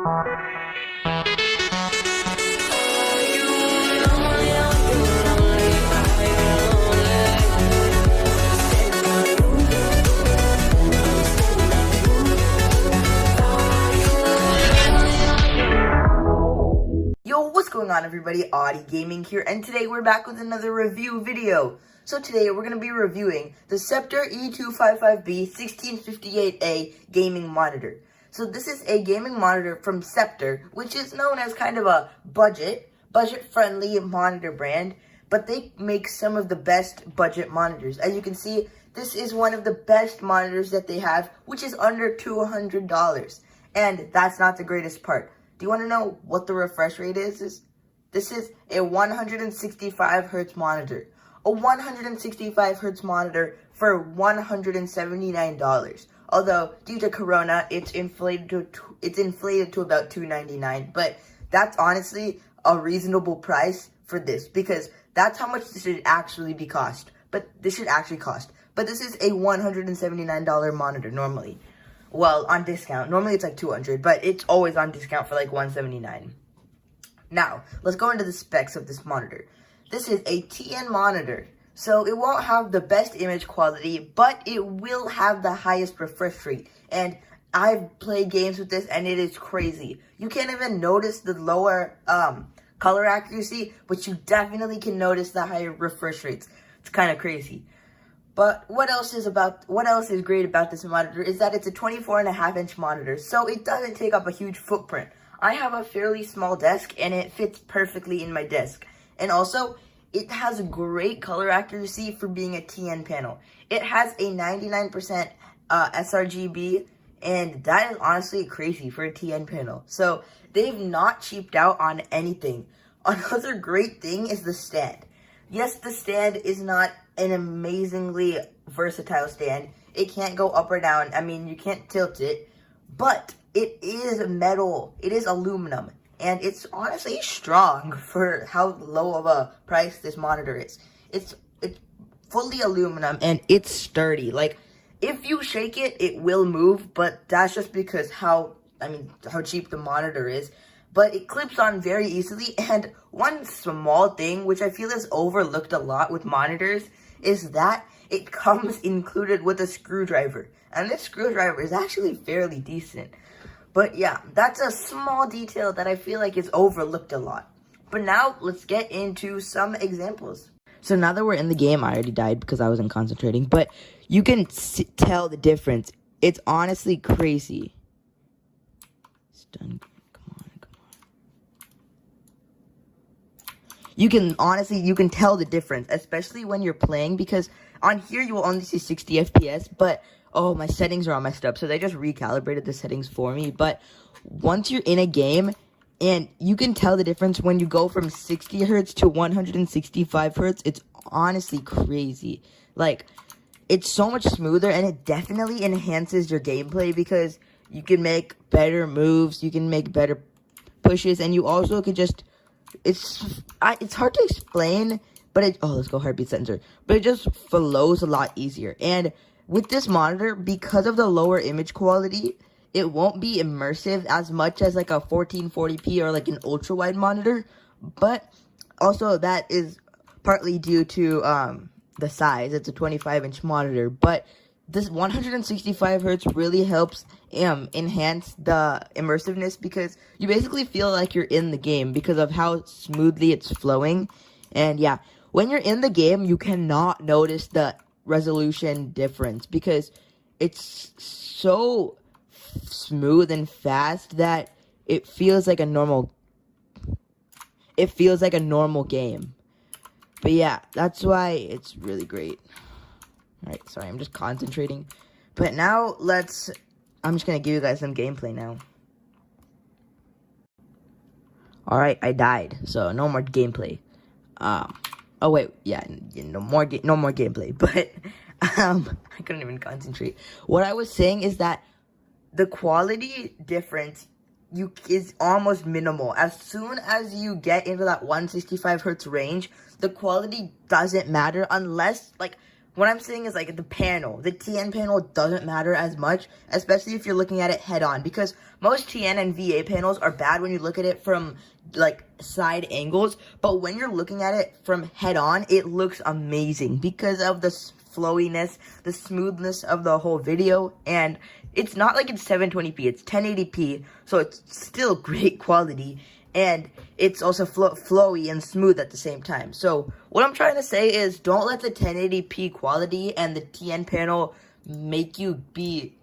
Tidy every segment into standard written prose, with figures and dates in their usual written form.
What's going on, everybody? Audi Gaming here, and today we're back with another review video. So today we're going to be reviewing the Sceptre E255B-1658A gaming monitor. So this is a gaming monitor from Sceptre, which is known as kind of a budget-friendly monitor brand, but they make some of the best budget monitors. As you can see, this is one of the best monitors that they have, which is under $200. And that's not the greatest part. Do you want to know what the refresh rate is? This is a 165 Hz monitor. A 165 Hz monitor for $179. Although, due to Corona, it's inflated to about $299. But that's honestly a reasonable price for this, because that's how much this should actually cost. But this is a $179 monitor normally. Well, on discount. Normally it's like $200, but it's always on discount for like $179. Now, let's go into the specs of this monitor. This is a TN monitor, so it won't have the best image quality, but it will have the highest refresh rate. And I've played games with this, and it is crazy. You can't even notice the lower color accuracy, but you definitely can notice the higher refresh rates. It's kind of crazy. But what else is great about this monitor is that it's a 24.5-inch monitor, so it doesn't take up a huge footprint. I have a fairly small desk, and it fits perfectly in my desk. And also, it has great color accuracy for being a TN panel. It has a 99% sRGB, and that is honestly crazy for a TN panel. So, they've not cheaped out on anything. Another great thing is the stand. Yes, the stand is not an amazingly versatile stand. It can't go up or down. I mean, you can't tilt it. But it is metal. It is aluminum. And it's honestly strong for how low of a price this monitor is. It's fully aluminum, and it's sturdy. Like, if you shake it, it will move. But that's just because how cheap the monitor is. But it clips on very easily, and one small thing which I feel is overlooked a lot with monitors is that it comes included with a screwdriver, and this screwdriver is actually fairly decent. But yeah, that's a small detail that I feel like is overlooked a lot. But now, let's get into some examples. So now that we're in the game, I already died because I wasn't concentrating, but you can tell the difference. It's honestly crazy. It's done. You can tell the difference, especially when you're playing, because on here you will only see 60 FPS, but, oh, my settings are all messed up, so they just recalibrated the settings for me. But once you're in a game, and you can tell the difference when you go from 60 Hz to 165 Hz, it's honestly crazy. Like, it's so much smoother, and it definitely enhances your gameplay, because you can make better moves, you can make better pushes, and you also can just... It's hard to explain, but let's go heartbeat sensor. But it just flows a lot easier. And with this monitor, because of the lower image quality, it won't be immersive as much as like a 1440p or like an ultra wide monitor. But also that is partly due to the size. It's a 25-inch monitor, but this 165 Hz really helps enhance the immersiveness, because you basically feel like you're in the game because of how smoothly it's flowing. And yeah, when you're in the game, you cannot notice the resolution difference because it's so smooth and fast that it feels like a normal game. But yeah, that's why it's really great. Alright, sorry, I'm just concentrating. But now, I'm just gonna give you guys some gameplay now. Alright, I died, so no more gameplay. Oh wait, yeah, no more gameplay, but, I couldn't even concentrate. What I was saying is that the quality difference is almost minimal. As soon as you get into that 165 Hz range, the quality doesn't matter unless, like, what I'm saying is like the panel. The TN panel doesn't matter as much, especially if you're looking at it head on, because most TN and VA panels are bad when you look at it from like side angles, but when you're looking at it from head on, it looks amazing because of the flowiness, the smoothness of the whole video. And it's not like it's 720p, it's 1080p, so it's still great quality, and it's also flowy and smooth at the same time. So what I'm trying to say is, don't let the 1080p quality and the TN panel make you be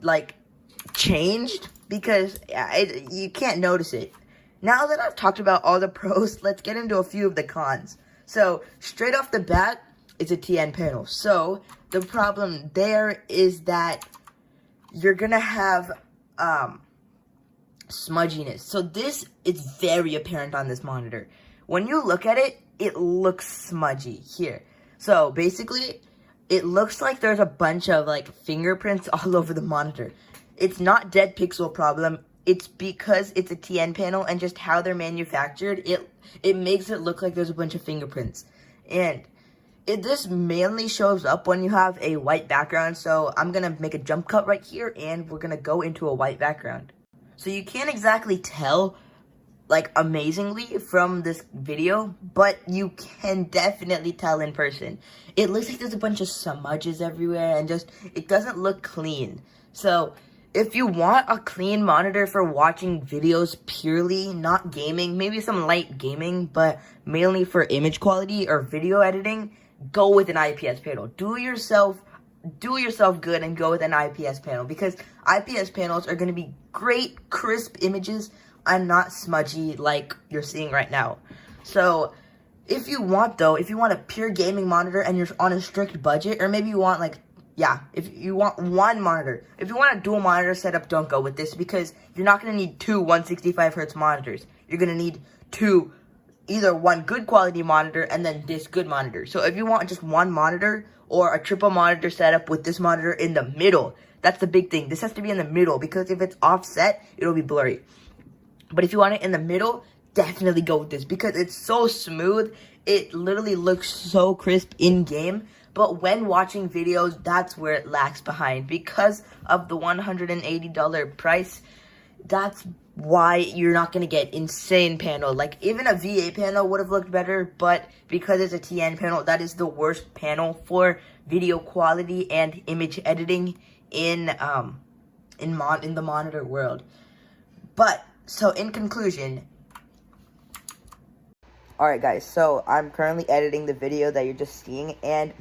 like changed, because you can't notice it. Now that I've talked about all the pros, let's get into a few of the cons. So straight off the bat, it's a TN panel. So the problem there is that you're gonna have smudginess. So this is very apparent on this monitor. When you look at it, it looks smudgy here. So basically, it looks like there's a bunch of like fingerprints all over the monitor. It's not dead pixel problem. It's because it's a TN panel, and just how they're manufactured, it makes it look like there's a bunch of fingerprints. And this mainly shows up when you have a white background. So I'm going to make a jump cut right here, and we're going to go into a white background. So you can't exactly tell like amazingly from this video, but you can definitely tell in person. It looks like there's a bunch of smudges everywhere, and just it doesn't look clean. So if you want a clean monitor for watching videos purely, not gaming, maybe some light gaming, but mainly for image quality or video editing, go with an IPS panel. Do yourself good and go with an IPS panel, because IPS panels are going to be great, crisp images and not smudgy like you're seeing right now. So if you want a pure gaming monitor and you're on a strict budget, or maybe you want if you want one monitor, if you want a dual monitor setup, don't go with this, because you're not going to need two 165Hz monitors. You're going to need either one good quality monitor and then this good monitor. So if you want just one monitor or a triple monitor setup with this monitor in the middle, that's the big thing. This has to be in the middle, because if it's offset, it'll be blurry. But if you want it in the middle, definitely go with this, because it's so smooth. It literally looks so crisp in game. But when watching videos, that's where it lags behind. Because of the $180 price, that's why you're not going to get insane panel. Like, even a VA panel would have looked better, but because it's a TN panel, that is the worst panel for video quality and image editing in the monitor world. But, so in conclusion, alright guys, so I'm currently editing the video that you're just seeing, and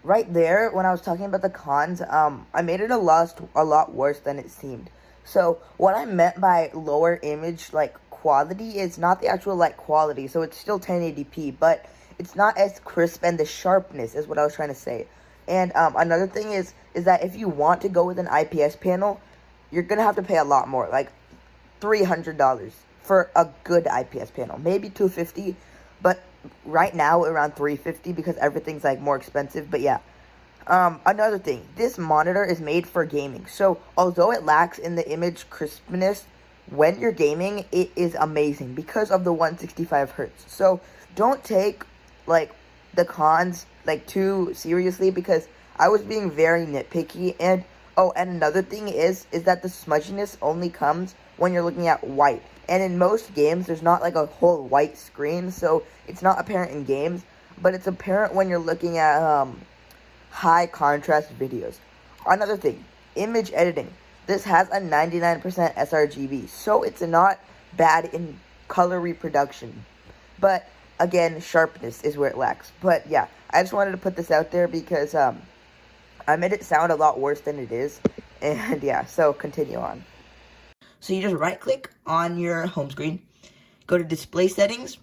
right there, when I was talking about the cons, I made it a lot worse than it seemed. So what I meant by lower image quality is not the actual quality. So it's still 1080p, but it's not as crisp, and the sharpness is what I was trying to say. And another thing is that if you want to go with an IPS panel, you're gonna have to pay a lot more, like $300 for a good IPS panel, maybe $250, but right now around $350 because everything's more expensive. But yeah, another thing, this monitor is made for gaming, so although it lacks in the image crispness, when you're gaming, it is amazing because of the 165Hz. So don't take the cons too seriously, because I was being very nitpicky. And and another thing is that the smudginess only comes when you're looking at white, and in most games there's not a whole white screen, so it's not apparent in games, but it's apparent when you're looking at high contrast videos. Another thing, image editing. This has a 99% sRGB, so it's not bad in color reproduction. But again, sharpness is where it lacks. But yeah, I just wanted to put this out there because I made it sound a lot worse than it is. And yeah, so continue on. So you just right click on your home screen, go to display settings,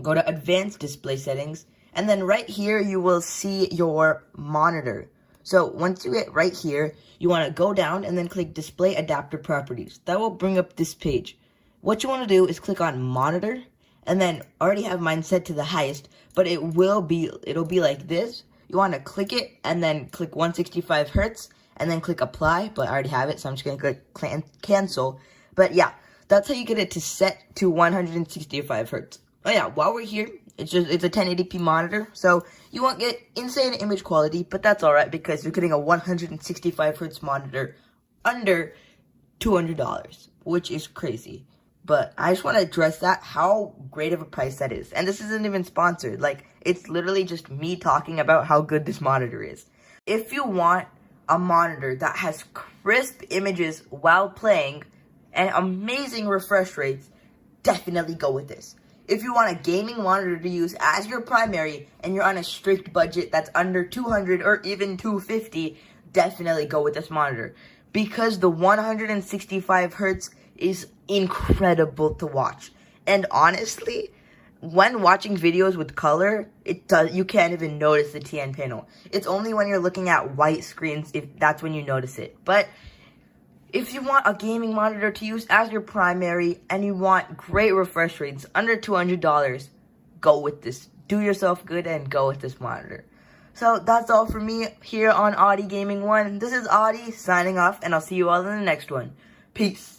go to advanced display settings, and then right here you will see your monitor. So once you get right here, you want to go down and then click display adapter properties. That will bring up this page. What you want to do is click on monitor, and then I already have mine set to the highest, but it'll be like this. You want to click it and then click 165Hz and then click apply, but I already have it, so I'm just going to click cancel. But yeah, that's how you get it to set to 165Hz. Oh yeah, while we're here, It's a 1080p monitor, so you won't get insane image quality, but that's alright because you're getting a 165Hz monitor under $200, which is crazy. But I just want to address that, how great of a price that is. And this isn't even sponsored. Like, it's literally just me talking about how good this monitor is. If you want a monitor that has crisp images while playing and amazing refresh rates, definitely go with this. If you want a gaming monitor to use as your primary and you're on a strict budget that's under $200 or even $250, definitely go with this monitor. Because the 165Hz is incredible to watch. And honestly, when watching videos with color, you can't even notice the TN panel. It's only when you're looking at white screens that's when you notice it. But if you want a gaming monitor to use as your primary and you want great refresh rates under $200, go with this. Do yourself good and go with this monitor. So that's all for me here on Audi Gaming 1. This is Audi signing off, and I'll see you all in the next one. Peace.